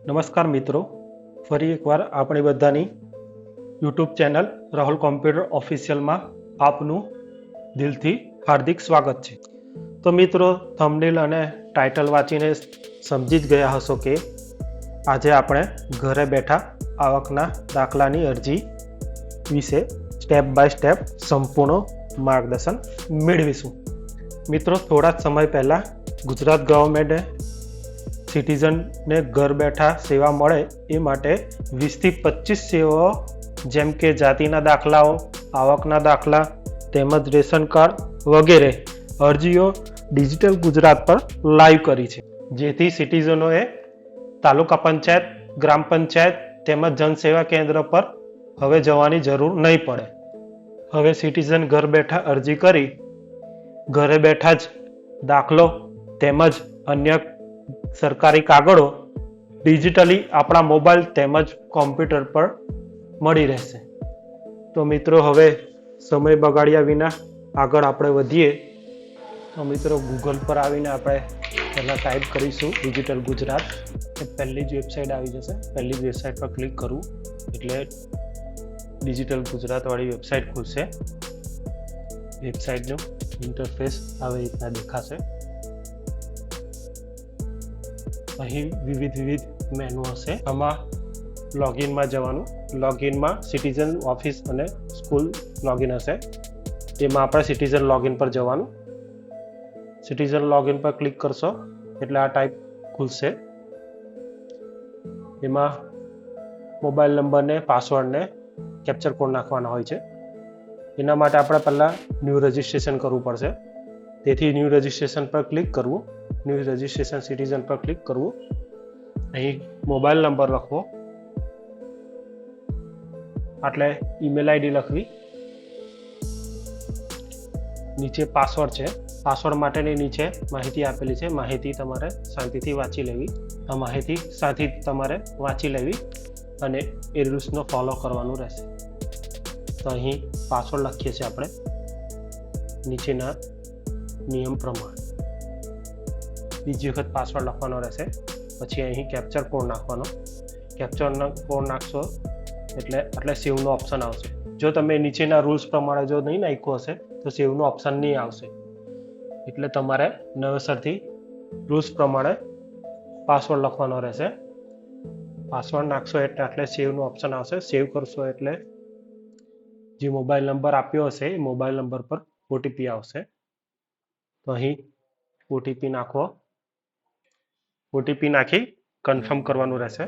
નમસ્કાર મિત્રો, ફરી એકવાર આપણી બધાની યુટ્યુબ ચેનલ રાહુલ કોમ્પ્યુટર ઓફિશિયલમાં આપનું દિલથી હાર્દિક સ્વાગત છે. તો મિત્રો, થંબનેલ અને ટાઇટલ વાંચીને સમજી જ ગયા હશો કે આજે આપણે ઘરે બેઠા આવકના દાખલાની અરજી વિશે સ્ટેપ બાય સ્ટેપ સંપૂર્ણ માર્ગદર્શન મેળવીશું. મિત્રો, થોડા જ સમય પહેલાં ગુજરાત ગવર્મેન્ટે સિટીઝનને ઘર બેઠા સેવા મળે એ માટે 20થી 25 સેવાઓ જેમ કે જાતિના દાખલાઓ, આવકના દાખલા તેમજ રેશન કાર્ડ વગેરે અરજીઓ ડિજિટલ ગુજરાત પર લાઈવ કરી છે, જેથી સિટીઝનોએ તાલુકા પંચાયત, ગ્રામ પંચાયત તેમજ જનસેવા કેન્દ્ર પર હવે જવાની જરૂર નહીં પડે. હવે સિટીઝન ઘર બેઠા અરજી કરી ઘરે બેઠા જ દાખલો તેમજ અન્ય સરકારી કાગળો ડિજિટલી આપણા મોબાઈલ તેમજ કોમ્પ્યુટર પર મળી રહેશે. તો મિત્રો, હવે સમય બગાડ્યા વિના આગળ આપણે વધીએ. તો મિત્રો, ગૂગલ પર આવીને આપણે પહેલાં ટાઈપ કરીશું ડિજિટલ ગુજરાત. એ પહેલી જ વેબસાઇટ આવી જશે. પહેલી જ વેબસાઇટ પર ક્લિક કરવું એટલે ડિજિટલ ગુજરાતવાળી વેબસાઇટ ખુલશે. વેબસાઇટનું ઇન્ટરફેસ આવી રીતના દેખાશે. અહીં વિવિધ મેનુ હશે. આમાં લોગિનમાં જવાનું. લોગિનમાં સિટીઝન ઓફિસ અને સ્કૂલ લોગિન હશે. એમાં આપણે સિટીઝન લોગિન પર જવાનું. સિટીઝન લોગિન પર ક્લિક કરશો એટલે આ ટાઈપ ખુલશે. એમાં મોબાઈલ નંબરને, પાસવર્ડને કેપ્ચર કોડ નાખવાના હોય છે. એના માટે આપણે પહેલાં ન્યૂ રજિસ્ટ્રેશન કરવું પડશે. તેથી ન્યૂ રજિસ્ટ્રેશન પર ક્લિક કરવું. ન્યૂ રજિસ્ટ્રેશન સિટીઝન પર ક્લિક કરવું. અહીં મોબાઈલ નંબર લખવો, એટલે ઈમેલ આઈડી લખવી. નીચે પાસવર્ડ છે. પાસવર્ડ માટેની નીચે માહિતી આપેલી છે. માહિતી તમારે શાંતિથી વાંચી લેવી. આ માહિતી સાથે તમારે વાંચી લેવી અને એ રૂલ્સનો ફોલો કરવાનું રહેશે. તો અહીં પાસવર્ડ લખીએ છીએ આપણે નીચેના નિયમ પ્રમાણે. બીજી વખત પાસવર્ડ લખવાનો રહેશે. પછી અહીં કેપ્ચર કોડ નાખવાનો. કેપ્ચર કોડ નાખશો એટલે સેવનો ઓપ્શન આવશે. જો તમે નીચેના રૂલ્સ પ્રમાણે જો નહીં નાખ્યું હશે તો સેવનો ઓપ્શન નહીં આવશે. એટલે તમારે નવેસરથી રૂલ્સ પ્રમાણે પાસવર્ડ લખવાનો રહેશે. પાસવર્ડ નાખશો એટલે સેવનો ઓપ્શન આવશે. સેવ કરશો એટલે જે મોબાઈલ નંબર આપ્યો હશે એ મોબાઈલ નંબર પર ઓટીપી આવશે. તો અહીં ઓટીપી નાખવો. ઓટીપી નાખી કન્ફર્મ કરવાનું રહેશે.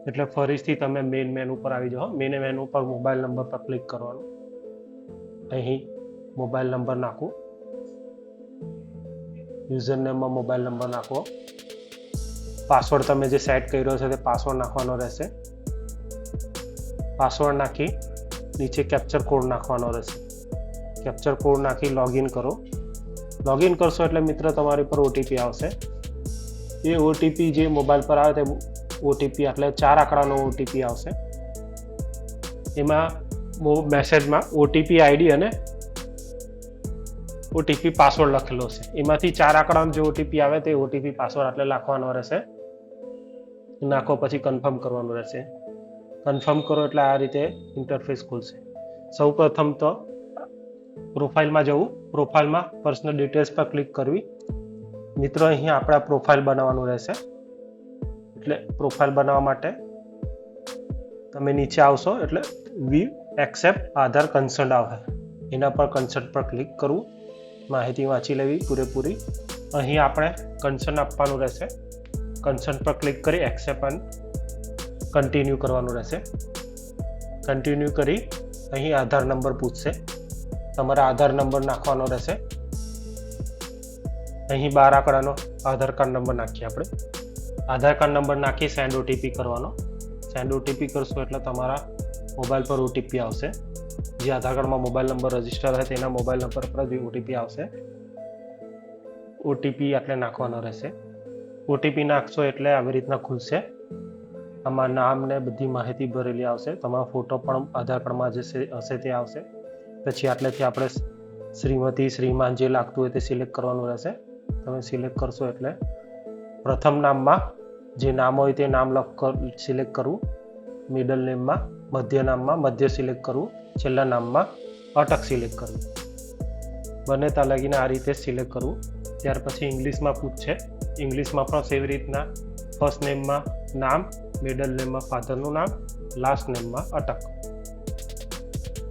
એટલે ફરીથી તમે મેઇન મેનુ પર આવી જાઓ. મેઇન મેનુ પર મોબાઈલ નંબર પર ક્લિક કરવાનું. અહીં મોબાઈલ નંબર નાખવો. યુઝરનેમમાં મોબાઈલ નંબર નાખવો. પાસવર્ડ તમે જે સેટ કર્યો છે તે પાસવર્ડ નાખવાનો રહેશે. પાસવર્ડ નાખી નીચે કેપ્ચર કોડ નાખવાનો રહેશે. કેપ્ચર કોડ નાખી લોગિન કરો. લોગિન કરશો એટલે મિત્ર તમારી પર ઓટીપી આવશે. એ ઓટીપી જે મોબાઈલ પર આવે તે ઓટીપી એટલે 4 આંકડાનો ઓટીપી આવશે. એમાં મેસેજમાં ઓટીપી આઈડી અને ઓટીપી પાસવર્ડ લખેલો છે. એમાંથી 4 આંકડાનો જે ઓટીપી આવે તે ઓટીપી પાસવર્ડ એટલે લખવાનો રહેશે. નાખો પછી કન્ફર્મ કરવાનું રહેશે. કન્ફર્મ કરો એટલે આ રીતે ઇન્ટરફેસ ખુલશે. સૌ પ્રથમ તો પ્રોફાઇલમાં જવું. પ્રોફાઇલમાં પર્સનલ ડિટેલ્સ પર ક્લિક કરવી. મિત્રો, અહીં આપણે પ્રોફાઇલ બનાવવાનું રહેશે. એટલે પ્રોફાઇલ બનાવવા માટે તમે નીચે આવશો એટલે વી એક્સેપ્ટ આધાર કન્સર્ટ આવે. એના પર કન્સર્ટ પર ક્લિક કરવું. માહિતી વાંચી લેવી પૂરેપૂરી. અહીં આપણે કન્સર્ટ આપવાનું રહેશે. કન્સર્ટ પર ક્લિક કરી એક્સેપ્ટ અને કન્ટિન્યુ કરવાનું રહેશે. કન્ટિન્યુ કરી અહીં આધાર નંબર પૂછશે. તમારે આધાર નંબર નાખવાનો રહેશે. અહીં 12 આંકડાનો આધાર કાર્ડ નંબર નાખીએ આપણે. આધાર કાર્ડ નંબર નાખી સેન્ડ ઓટીપી કરવાનો. સેન્ડ ઓટીપી કરશો એટલે તમારા મોબાઈલ પર ઓટીપી આવશે. જે આધાર કાર્ડમાં મોબાઈલ નંબર રજીસ્ટર હશે તેના મોબાઈલ નંબર પર જે ઓટીપી આવશે ઓટીપી એટલે નાખવાનો રહેશે. ઓટીપી નાખશો એટલે આવી રીતના ખુલશે. આમાં નામ ને બધી માહિતી ભરેલી આવશે. તમારો ફોટો પણ આધાર કાર્ડમાં જે હશે તે આવશે. પછી આટલેથી આપણે શ્રીમતી, શ્રીમાન જે લાગતું હોય તે સિલેક્ટ કરવાનું રહેશે. તમે સિલેક્ટ કરશો એટલે પ્રથમ નામમાં જે નામ હોય તે નામ સિલેક્ટ કરવું, મિડલ નેમમાં મધ્ય નામમાં મધ્ય સિલેક્ટ કરવું, છેલ્લા નામમાં અટક સિલેક્ટ કરવું. બને ત્યાં લગીને આ રીતે સિલેક્ટ કરવું. ત્યાર પછી ઇંગ્લિશમાં પૂછશે. ઇંગ્લિશમાં પણ એવી રીતના ફર્સ્ટ નેમમાં નામ, મિડલ નેમમાં ફાધરનું નામ, લાસ્ટ નેમમાં અટક.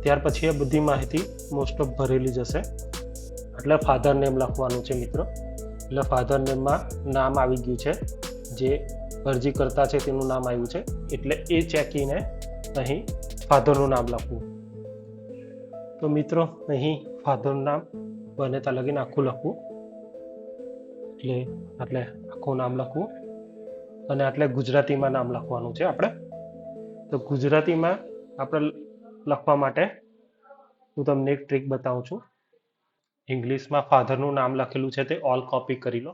ત્યાર પછી એ બધી માહિતી મોસ્ટ ઓફ ભરેલી જશે. એટલે ફાધર નેમ લખવાનું છે મિત્રો. એટલે ફાધર નેમમાં નામ આવી ગયું છે, જે અરજી કરતા છે તેનું નામ આવ્યું છે, એટલે એ ચેકીને અહીં ફાધરનું નામ લખવું. તો મિત્રો અહીં ફાધરનું નામ બને ત્યાં લગીને આખું લખવું. એટલે આખું નામ લખવું અને એટલે ગુજરાતીમાં નામ લખવાનું છે આપણે. તો ગુજરાતીમાં આપણે લખવા માટે હું તમને એક ટ્રીક બતાવું છું. ઇંગ્લિશમાં ફાધરનું નામ લખેલું છે તે ઓલ કોપી કરી લો.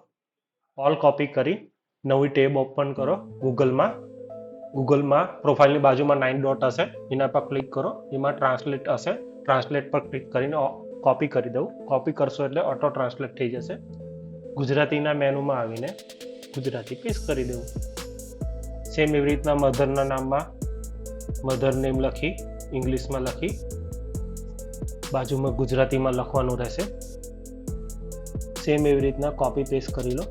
ઓલ કોપી કરી નવી ટેબ ઓપન કરો ગૂગલમાં પ્રોફાઇલની બાજુમાં 9 ડોટ હશે, એના પર ક્લિક કરો. એમાં ટ્રાન્સલેટ હશે, ટ્રાન્સલેટ પર ક્લિક કરીને કોપી કરી દઉં. કોપી કરશો એટલે ઓટો ટ્રાન્સલેટ થઈ જશે. ગુજરાતીના મેનુમાં આવીને ગુજરાતી પેસ્ટ કરી દેવું. સેમ એવી રીતના મધરના નામમાં મધર નેમ લખી ઇંગ્લિશમાં લખી બાજુમાં ગુજરાતીમાં લખવાનું રહેશે. સેમ એવી રીતના કોપી પેસ્ટ કરી લો.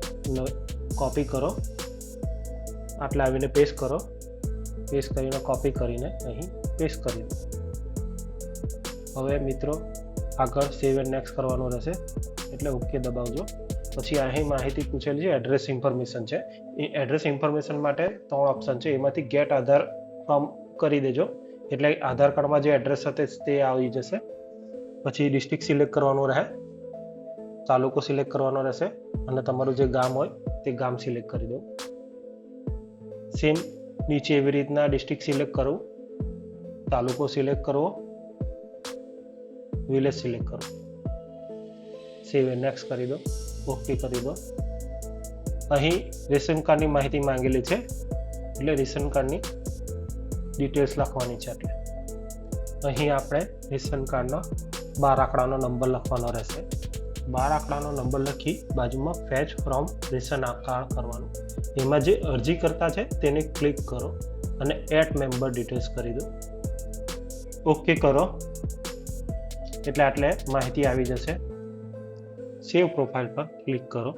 કોપી કરો, આટલે આવીને પેસ્ટ કરો. પેસ્ટ કરીને કોપી કરીને અહીં પેસ્ટ કરી દો. હવે મિત્રો આગળ સેવ એન્ડ નેક્સ્ટ કરવાનું રહેશે, એટલે ઓકે દબાવજો. પછી અહીં માહિતી પૂછેલી છે, એડ્રેસ ઇન્ફોર્મેશન છે. એ એડ્રેસ ઇન્ફોર્મેશન માટે 3 ઓપ્શન છે, એમાંથી ગેટ આધાર ફોર્મ કરી દેજો, એટલે આધાર કાર્ડમાં જે એડ્રેસ હશે તે આવી જશે. પછી ડિસ્ટ્રિક્ટ સિલેક્ટ કરવાનું રહે, તાલુકો સિલેક્ટ કરવાનો રહેશે અને તમારું જે ગામ હોય તે ગામ સિલેક્ટ કરી દો. સેમ નીચે એવી રીતના ડિસ્ટ્રિક્ટ સિલેક્ટ કરવું, તાલુકો સિલેક્ટ કરવો, વિલેજ સિલેક્ટ કરવો. સેવ એન્ડ નેક્સ્ટ કરી દો, ઓકે કરી દો. અહીં રેશન કાર્ડની માહિતી માંગેલી છે, એટલે રેશન કાર્ડની ડિટેલ્સ લખવાની છે. એટલે અહીં આપણે રેશન કાર્ડનો 12 આંકડાનો નંબર લખવાનો રહેશે. 12 આંકડાનો નંબર લખી બાજુમાં ફેચ ફ્રોમ રેશન કાર્ડ કરવાનું. એમાં જે અરજી કરતા છે તેને ક્લિક કરો અને એડ મેમ્બર ડિટેલ્સ કરી દો. ઓકે કરો એટલે આટલે માહિતી આવી જશે. સેવ પ્રોફાઇલ પર ક્લિક કરો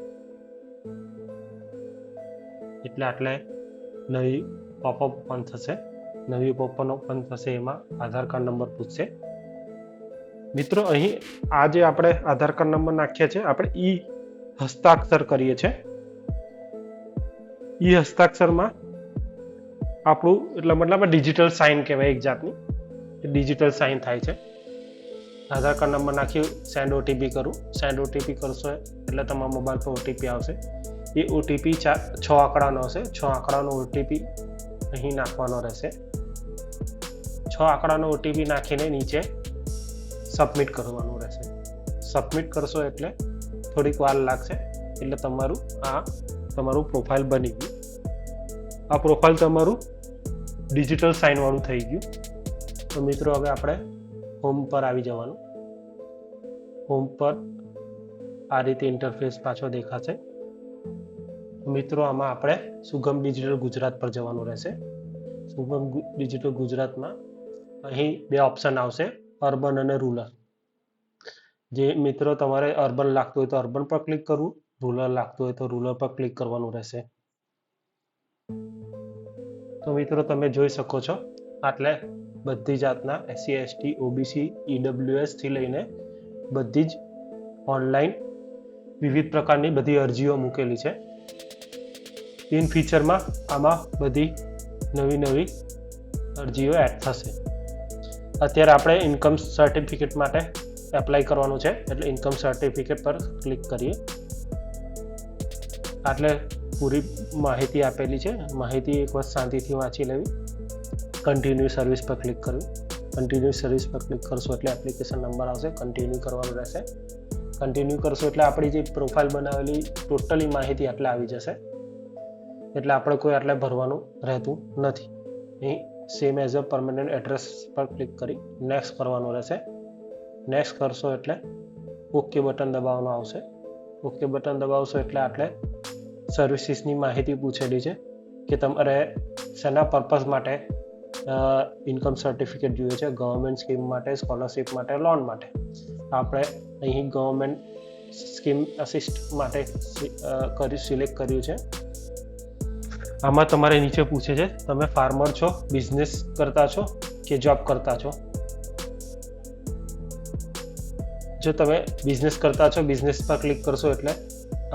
એટલે આટલે નવી પોપઅપ ઓપન થશે. નવી પોપઅપ ઓપન થશે, એમાં આધાર કાર્ડ નંબર પૂછશે. મિત્રો અહીં આ જે આપણે આધાર કાર્ડ નંબર નાખ્યા છે, આપણે ઈ હસ્તાક્ષર કરીએ છીએ. ઈ હસ્તાક્ષરમાં આપણું એટલે મતલબ ડિજિટલ સાઇન કહેવાય, એક જાતની ડિજિટલ સાઇન થાય છે. આધાર કાર્ડ નંબર નાખી સેન્ડ ઓટીપી કરું. સેન્ડ ઓટીપી કરશો એટલે તમારા મોબાઈલ પર ઓટીપી આવશે. એ ઓટીપી 6 આંકડાનો હશે. 6 આંકડાનો ઓટીપી અહીં નાખવાનો રહેશે. 6 આંકડાનો ઓટીપી નાખીને નીચે સબમિટ કરવાનું રહેશે. સબમિટ કરશો એટલે થોડીક વાર લાગશે, એટલે તમારું પ્રોફાઇલ બની ગયું. આ પ્રોફાઇલ તમારું ડિજિટલ સાઇન વાળું થઈ ગયું. તો મિત્રો હવે આપણે હોમ પર આવી જવાનું. હોમ પર આ રીતે ઇન્ટરફેસ પાછો દેખાશે. મિત્રો આમાં આપણે સુગમ ડિજિટલ ગુજરાત પર જવાનું રહેશે. સુગમ ડિજિટલ ગુજરાતમાં અહીં 2 ઓપ્શન આવશે, અર્બન અને રૂરલ. જે મિત્રો તમારે અર્બન લાગતું હોય તો અર્બન પર ક્લિક કરવું, રૂરલ લાગતું હોય તો રૂરલ પર ક્લિક કરવાનું રહેશે. તો મિત્રો તમે જોઈ શકો છો આટલે બધી જાતના SC ST OBC EWS થી લઈને બધી જ ઓનલાઈન વિવિધ પ્રકારની બધી અરજીઓ મૂકેલી છે. ઇન ફીચરમાં આમાં બધી નવી અરજીઓ એડ થશે. અત્યારે આપણે ઇન્કમ સર્ટિફિકેટ માટે એપ્લાય કરવાનું છે, એટલે ઇન્કમ સર્ટિફિકેટ પર ક્લિક કરીએ. આટલે પૂરી માહિતી આપેલી છે. માહિતી એક વખત શાંતિથી વાંચી લેવી. કન્ટિન્યુ સર્વિસ પર ક્લિક કરવી. કન્ટિન્યુ સર્વિસ પર ક્લિક કરશો એટલે એપ્લિકેશન નંબર આવશે, કન્ટિન્યુ કરવાનું રહેશે. કન્ટિન્યુ કરશો એટલે આપણી જે પ્રોફાઇલ બનાવેલી ટોટલી માહિતી આટલે આવી જશે, એટલે આપણે કોઈ આટલે ભરવાનું રહેતું નથી. અહીં same as a permanent address પર ક્લિક કરી નેક્સ્ટ કરવાનું રહેશે. નેક્સ્ટ કરશો એટલે ઓકે બટન દબાવવાનું આવશે. ઓકે બટન દબાવશો એટલે આટલે સર્વિસીસની માહિતી પૂછેલી છે, કે તમારે શેના પર્પઝ માટે ઇન્કમ સર્ટિફિકેટ જોઈએ છે, ગવર્મેન્ટ સ્કીમ માટે, સ્કોલરશિપ માટે, લોન માટે. આપણે અહીં ગવર્મેન્ટ સ્કીમ અસિસ્ટ માટે સિલેક્ટ કર્યું છે. આમાં તમારે નીચે પૂછે છે તમે ફાર્મર છો, બિઝનેસ કરતા છો કે જોબ કરતા છો. જો તમે બિઝનેસ કરતા છો, બિઝનેસ પર ક્લિક કરશો એટલે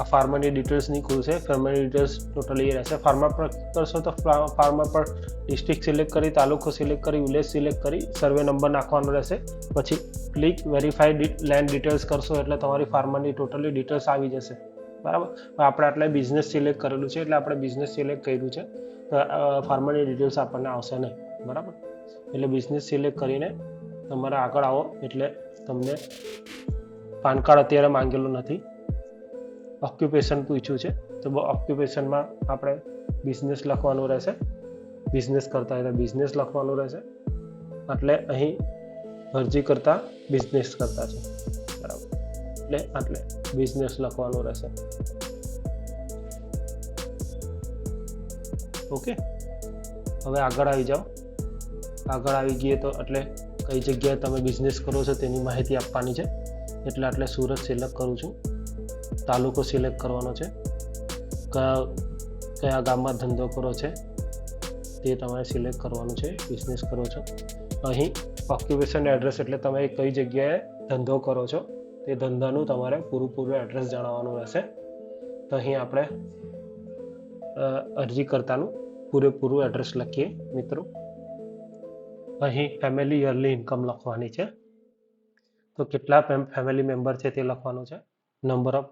આ ફાર્મરની ડિટેલ્સ નહીં ખુલશે. ફાર્મરની ડિટેલ્સ ટોટલી એ રહેશે. ફાર્મર પર ક્લિક કરશો તો ફાર્મર પર ડિસ્ટ્રિક્ટ સિલેક્ટ કરી, તાલુકો સિલેક્ટ કરી, વિલેજ સિલેક્ટ કરી, સર્વે નંબર નાખવાનો રહેશે. પછી ક્લિક વેરીફાઈડ લેન્ડ ડિટેલ્સ કરશો એટલે તમારી ફાર્મરની ટોટલી ડિટેલ્સ આવી જશે. બરાબર. આપણે આટલે બિઝનેસ સિલેક્ટ કરેલું છે એટલે આપણે બિઝનેસ સિલેક્ટ કર્યું છે, તો ફાર્મરની ડિટેલ્સ આપણને આવશે નહીં. બરાબર. એટલે બિઝનેસ સિલેક્ટ કરીને તમારે આગળ આવો એટલે તમને પાન કાર્ડ અત્યારે માંગેલું નથી. ઓક્યુપેશન પૂછ્યું છે તો ઓક્યુપેશનમાં આપણે બિઝનેસ લખવાનું રહેશે. બિઝનેસ કરતા હોય તો બિઝનેસ લખવાનું રહેશે. એટલે અહીં અરજી કરતા બિઝનેસ કરતા છે. બરાબર. એટલે બિઝનેસ લખવાનું રહેશે. ઓકે. હવે આગળ આવી જાઓ. આગળ આવી ગઈએ તો એટલે કઈ જગ્યાએ તમે બિઝનેસ કરો છો તેની માહિતી આપવાની છે. એટલે સુરત સિલેક્ટ કરું છું. તાલુકો સિલેક્ટ કરવાનો છે. કયા ગામમાં ધંધો કરો છે તે તમારે સિલેક્ટ કરવાનું છે. બિઝનેસ કરો છો. અહીં ઓક્યુપેશન એડ્રેસ એટલે તમે કઈ જગ્યાએ ધંધો કરો છો તે ધંધાનું તમારે પૂરું એડ્રેસ જણાવવાનું રહેશે. તો અહીં આપણે અરજી કરતાનું પૂરેપૂરું એડ્રેસ લખીએ મિત્રો. અહીં ફેમિલી યરલી ઇન્કમ લખવાની છે. તો કેટલા ફેમિલી મેમ્બર છે તે લખવાનું છે. નંબર ઓફ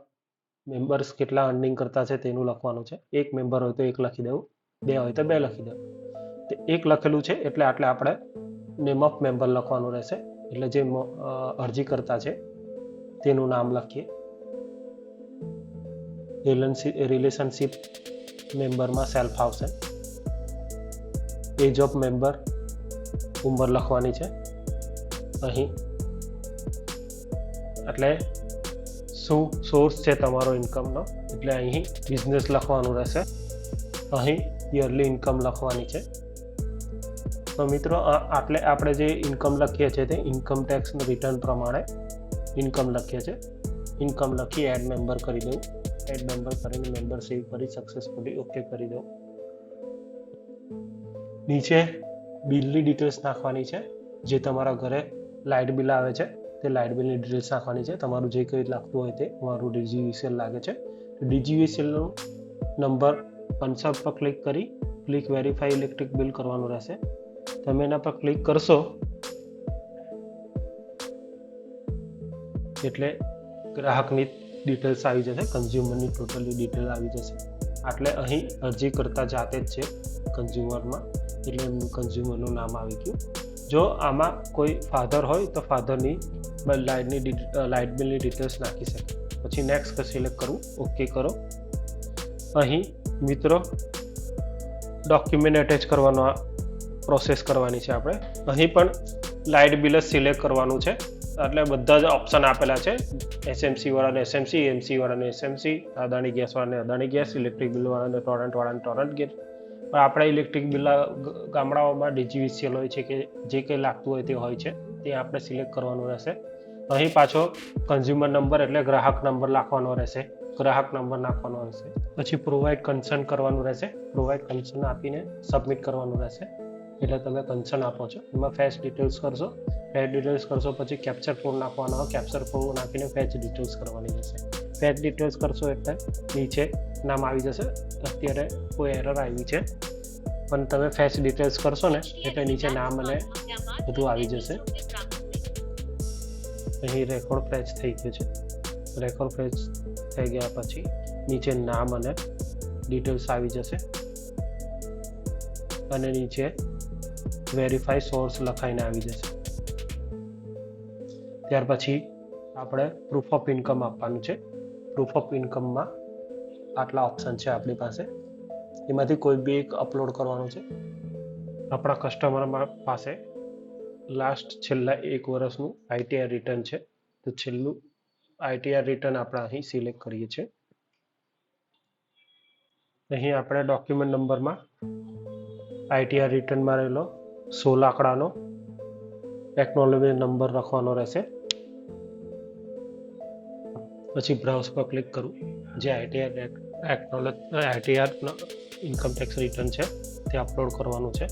મેમ્બર્સ કેટલા અર્નિંગ કરતા છે તેનું લખવાનું છે. એક મેમ્બર હોય તો એક લખી દેવું, બે હોય તો બે લખી દેવું. તે એક લખેલું છે એટલે આપણે નેમ ઓફ મેમ્બર લખવાનું રહેશે. એટલે જે અરજી કરતા છે તેનું નામ લખીએ. રિલેશનશિપ મેમ્બરમાં સેલ્ફ આવશે. એજ ઓફ મેમ્બર, ઉંમર લખવાની છે અહીં. એટલે શું સોર્સ છે તમારો ઇન્કમનો એટલે અહીં બિઝનેસ લખવાનું રહેશે. અહીં યરલી ઇન્કમ લખવાની છે. તો મિત્રો આપણે જે ઇન્કમ લખીએ છીએ તે ઇન્કમ ટેક્સનું રિટર્ન પ્રમાણે ઇન્કમ લખીએ છીએ. ઇન્કમ લખી એડ મેમ્બર કરી દઉં. એડ મેમ્બર કરીને મેમ્બર સેવ કરી સક્સેસફુલી ઓકે કરી દઉં. નીચે બિલની ડિટેલ્સ નાખવાની છે. જે તમારા ઘરે લાઇટ બિલ આવે છે તે લાઇટ બિલની ડિટેલ્સ નાખવાની છે. તમારું જે કંઈ લાગતું હોય તે મારું DGVCL લાગે છે. DGVCLનો નંબર 50 પર ક્લિક કરી ક્લિક વેરીફાઈ ઇલેક્ટ્રિક બિલ કરવાનું રહેશે. તમે એના પર ક્લિક કરશો એટલે ગ્રાહકની ડિટેલ્સ આવી જશે, કન્ઝ્યુમરની ટોટલી ડિટેલ આવી જશે. એટલે અહીં અરજી કરતા જાતે જ છે કન્ઝ્યુમરમાં, એટલે કન્ઝ્યુમરનું નામ આવી ગયું. જો આમાં કોઈ ફાધર હોય તો ફાધરની લાઇટ બિલની ડિટેલ્સ નાખી શકે. પછી નેક્સ્ટ સિલેક્ટ કરવું, ઓકે કરો. અહીં મિત્રો ડોક્યુમેન્ટ એટેચ કરવાનો પ્રોસેસ કરવાની છે આપણે. અહીં પણ લાઇટ બિલ જ સિલેક્ટ કરવાનું છે. એટલે બધા જ ઓપ્શન આપેલા છે. SMC વાળાને SMC, AMC વાળાને SMC, અદાણી ગેસ વાળાને અદાણી ગેસ, ઇલેક્ટ્રિક બિલ વાળાને ટોરન્ટ વાળાને ટોરન્ટ ગેસ. પણ આપણે ઇલેક્ટ્રિક બિલ ગામડાઓમાં DGVCL હોય છે કે જે કંઈ લાગતું હોય તે હોય છે તે આપણે સિલેક્ટ કરવાનું રહેશે. અહીં પાછો કન્ઝ્યુમર નંબર એટલે ગ્રાહક નંબર નાખવાનો રહેશે. ગ્રાહક નંબર નાખવાનો રહેશે. પછી પ્રોવાઈડ કન્સર્ન કરવાનું રહેશે. પ્રોવાઈડ કન્સર્ન આપીને સબમિટ કરવાનું રહેશે. એટલે તમે કન્સર્ન આપો છો. એમાં ફેચ ડિટેલ્સ કરશો. ફેચ ડિટેલ્સ કરશો પછી કેપ્ચર કોડ નાખવાનો હોય. કેપ્ચર કોડ નાખીને ફેચ ડિટેલ્સ કરવાની રહેશે. ફેચ ડિટેલ્સ કરશો એટલે નીચે નામ આવી જશે. અત્યારે કોઈ એરર આવી છે પણ તમે ફેચ ડિટેલ્સ કરશો ને એટલે નીચે નામ અને બધું આવી જશે. અહીં રેકોર્ડ ફેચ થઈ ગયું છે. રેકોર્ડ ફેચ થઈ ગયા પછી નીચે નામ અને ડિટેલ્સ આવી જશે અને નીચે વેરીફાઈ સોર્સ લખાઈને આવી જશે. ત્યાર પછી આપણે પ્રૂફ ઓફ ઇન્કમ આપવાનું છે. પ્રૂફ ઓફ ઇન્કમમાં આટલા ઓપ્શન છે આપણી પાસે. એમાંથી કોઈ બી એક અપલોડ કરવાનું છે. આપણા કસ્ટમર પાસે છેલ્લા 1 વર્ષનું ITR રિટર્ન છે તો છેલ્લું ITR રિટર્ન આપણે અહીં સિલેક્ટ કરીએ છીએ. અહીં આપણે ડોક્યુમેન્ટ નંબરમાં ITR રિટર્નમાં રહેલો 16 આંકડાનો એકનોલેજમેન્ટ નંબર લખવાનો રહેશે. પછી બ્રાઉઝ પર ક્લિક કરું. જે ITR ઇન્કમ ટેક્સ રિટર્ન છે તે અપલોડ કરવાનું છે.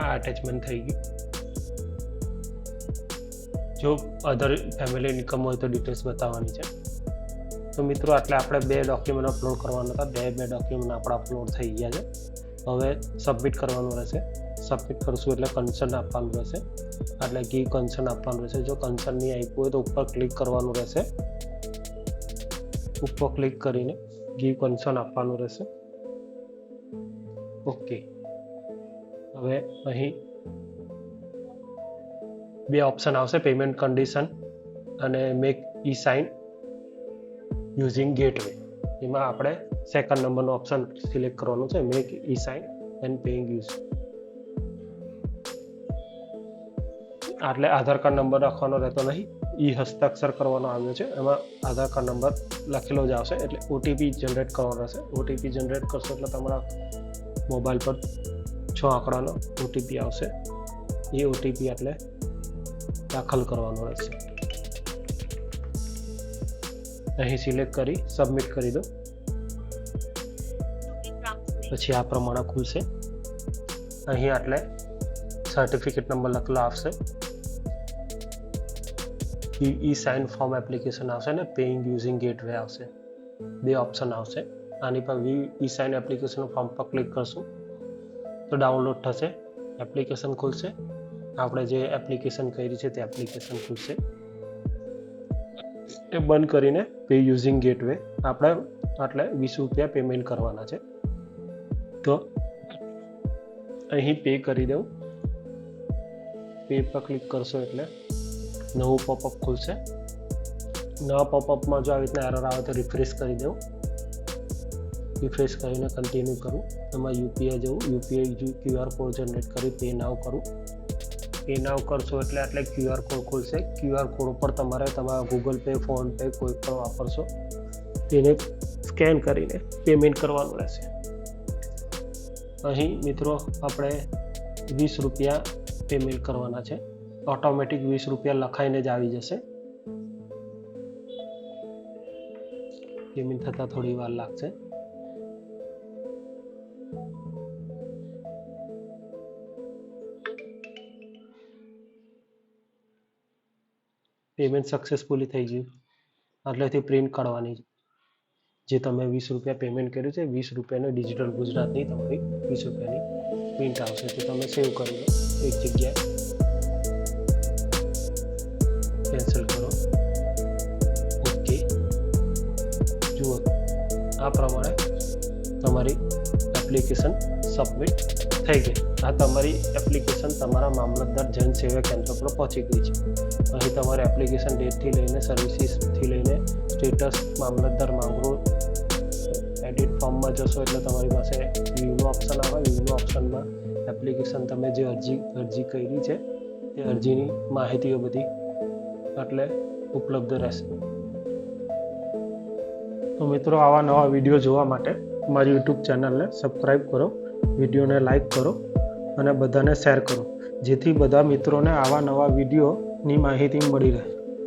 આ અટેચમેન્ટ થઈ ગયું. જો અધર ફેમિલી ઇન્કમ હોય તો ડિટેલ્સ બતાવવાની છે. તો મિત્રો આટલે આપણે 2 ડોક્યુમેન્ટ અપલોડ કરવાના હતા. બે ડોક્યુમેન્ટ આપણા અપલોડ થઈ ગયા છે. હવે સબમિટ કરવાનું રહેશે. સબમિટ કરશું એટલે કન્સર્ન આપવાનું રહેશે. એટલે ગીવ કન્સર્ન આપવાનું રહેશે. જો કન્સર્ન નહીં આપ્યું હોય તો ઉપર ક્લિક કરવાનું રહેશે. ઉપર ક્લિક કરીને ગીવ કન્સર્ન આપવાનું રહેશે. ઓકે. હવે અહીં 2 ઓપ્શન આવશે, પેમેન્ટ કન્ડિશન અને make e sign using gateway. એમાં આપણે સેકન્ડ નંબરનો ઓપ્શન સિલેક્ટ કરવાનું છે, make e sign and paying use. એટલે આધાર કાર્ડ નંબર રાખવાનો રહેતો નહીં, ઈ હસ્તાક્ષર કરવાનો આવ્યો છે. એમાં આધાર કાર્ડ નંબર લખેલો જ આવશે. એટલે ઓટીપી જનરેટ કરવાનો રહેશે. ઓટીપી જનરેટ કરશો એટલે તમારા મોબાઈલ પર 6 આંકડાનો ઓટીપી આવશે. એ ઓટીપી એટલે દાખલ કરવાનો રહેશે. અહીં સિલેક્ટ કરી સબમિટ કરી દો. પછી આ પ્રમાણે ખુલશે. અહીં એટલે સર્ટિફિકેટ નંબર લખેલો આવશે. ઈ સાઇન ફોર્મ એપ્લિકેશન આવશે ને પેઇંગ યુઝિંગ ગેટવે આવશે. 2 ઓપ્શન આવશે. આની પર ઈ સાઇન એપ્લિકેશન ફોર્મ પર ક્લિક કરશું તો ડાઉનલોડ થશે, એપ્લિકેશન ખુલશે. આપણે જે એપ્લિકેશન કરી છે તે એપ્લિકેશન ખુલશે. એ બંધ કરીને પે યુઝિંગ ગેટવે આપણે એટલે ₹20 પેમેન્ટ કરવાના છે. તો અહીં પે કરી દઉં. પે પર ક્લિક કરશો એટલે નવું પોપઅપ ખુલશે. નવા પોપઅપમાં જો આવી રીતના એરર આવે તો રિફ્રેશ કરી દઉં. રિફ્રેશ કરીને કન્ટિન્યુ કરું. એમાં યુપીઆઈ જવું, યુપીઆઈ QR કોડ જનરેટ કરી પે નાવ કરું. પે નાવ કરશો એટલે QR કોડ ખુલશે. QR કોડ ઉપર તમારે તમારા ગૂગલ પે, ફોન પે કોઈ પણ વાપરશો તેને સ્કેન કરીને પેમેન્ટ કરવાનું રહેશે. અહીં મિત્રો આપણે ₹20 પેમેન્ટ કરવાના છે. ઓટોમેટિક ₹20 લખાઈને જ આવી જશે. પેમેન્ટ થતાં થોડી વાર લાગશે. પેમેન્ટ સક્સેસફુલી થઈ ગયું. એટલેથી પ્રિન્ટ કાઢવાની જે તમે ₹20 પેમેન્ટ કર્યું છે, ₹20 ડિજિટલ ગુજરાતની તમારી ₹20ની પ્રિન્ટ આવશે. તો તમે સેવ કરી લો એક જગ્યાએ. કેન્સલ કરો. ઓકે. જુઓ આ પ્રમાણે તમારી એપ્લિકેશન સબમિટ થઈ ગઈ. આ તમારી એપ્લિકેશન તમારા મામલતદાર જન સેવા કેન્દ્ર પર પહોંચી ગઈ છે. અહીં તમારે એપ્લિકેશન ડેટથી લઈને સર્વિસીસથી લઈને સ્ટેટસ, મામલતદાર માંગરો, એડિટ ફોર્મમાં જશો એટલે તમારી પાસે વ્યૂનો ઓપ્શન આવે. વ્યૂનો ઓપ્શનમાં એપ્લિકેશન તમે જે અરજી કરી છે તે અરજીની માહિતીઓ બધી એટલે ઉપલબ્ધ રહેશે. તો મિત્રો આવા નવા વિડીયો જોવા માટે મારી યુટ્યુબ ચેનલને સબસ્ક્રાઈબ કરો, વિડીયોને લાઈક કરો અને બધાને શેર કરો, જેથી બધા મિત્રોને આવા નવા વિડીયોની માહિતી મળી રહે.